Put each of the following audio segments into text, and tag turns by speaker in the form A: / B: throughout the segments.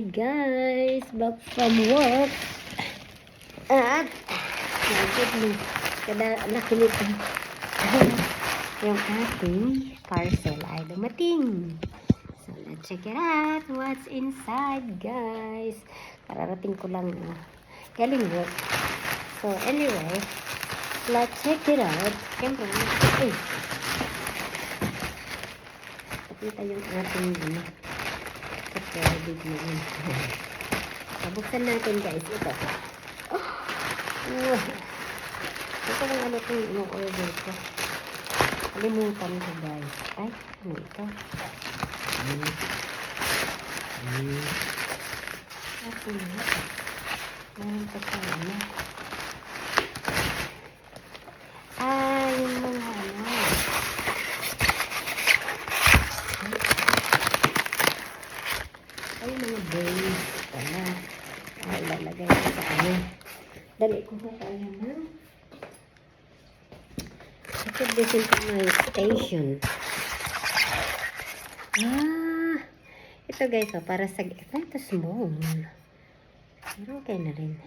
A: Guys, back from work at kada laki nito yung ating parcel ay dumating. So let's check it out what's inside, guys. Kararating ko lang galing work. So anyway, let's check it out. Siyempre pakita yung ating big na yun. Buksan natin, guys. Ito. Ito lang ano itong ino-order ko. Kalimutan ko, guys. Ay, ano ito? Ito na. Meron pa sa ano. Yung mga ano. Ay, mga base pala. Ilalagay ko sa ano. Dali ko na tayo na. Ito this is my station. Ito guys, para sa ito small. Pero okay na rin.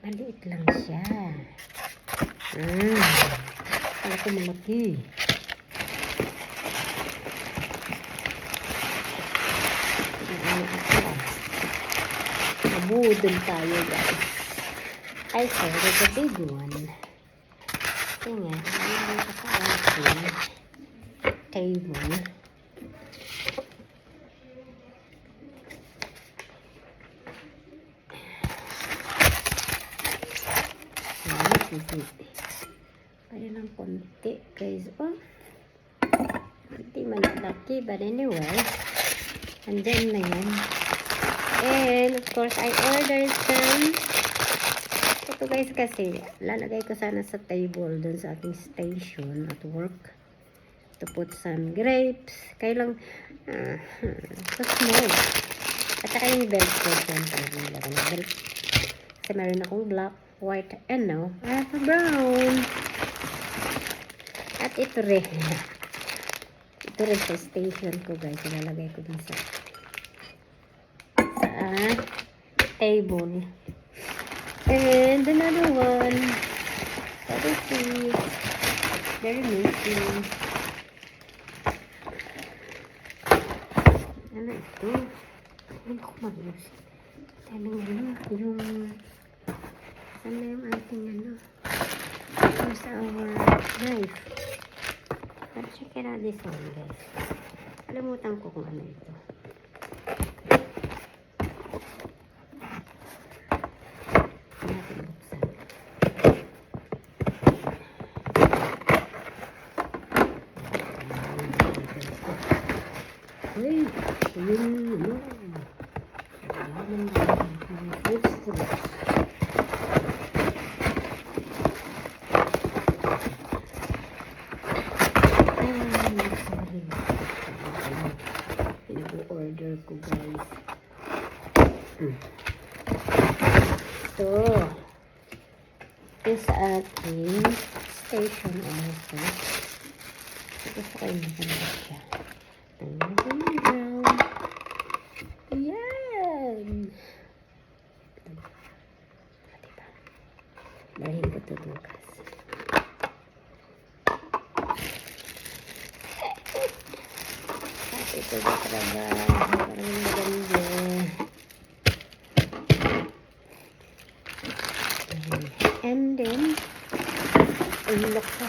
A: Maliit lang siya. Ito malaki. Nabudol tayo, guys. I saw there's a big one. Ito nga, nalagay ko sa ating table. Kaya lang konti, guys. Hindi malaki, but anyway, andyan na yan. And of course, I ordered some. Ito guys kasi, lalagay ko sana sa table dun sa ating station at work. To put some grapes. Kaya lang, so small. At saka yung belt ko, siyempre, nilagay na belt. Kasi meron akong black, white, and now, I have a brown. At ito rin. Ito rin sa station ko, guys. Ilalagay ko dun sa table. And another one. That is it. Very messy. Ano ito? Ano ko mag-use? Tanong yung saan na yung ating here's our knife. Let's check it out this one, guys. Kalimutan ko kung ano ito. Ay, yun. Pinag-order ko, guys. Ito. Ito sa ating station also. Ito sa kayo maganda siya. Yan. Diba? Dahil ko ito bukas. At ito na trabaho. Parang maganda. And then, look ko.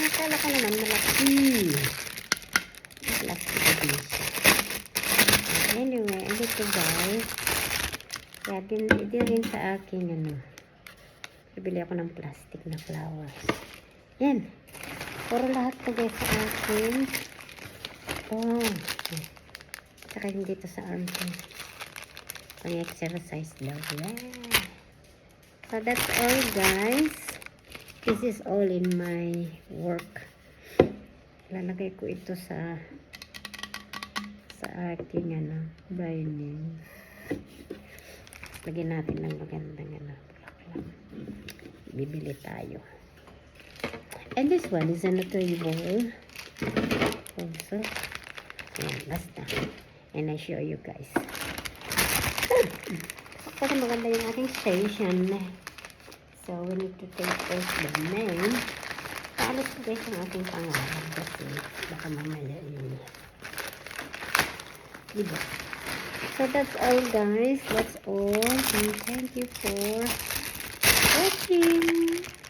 A: Akala ko naman malaki. Malaki din siya. Anyway, andito guys. Kaya din rin sa akin bibili ako ng plastic na flowers. Yan. Puro lahat to guys sa akin. Saka yung dito sa arm ko. Pang exercise daw. Yeah. So that's all, guys. This is all in my work. Lalagay ko ito sa aking dining. Lagyan natin ng magandang bulaklak. Bibili tayo. And this one is an table also. Ayan, basta. And I show you guys. Kasi maganda yung ating station. So, we need to take first the name. Paalis ko guys ang ating pangalan kasi baka mamaya yun. Diba? So, that's all guys. That's all. And thank you for watching.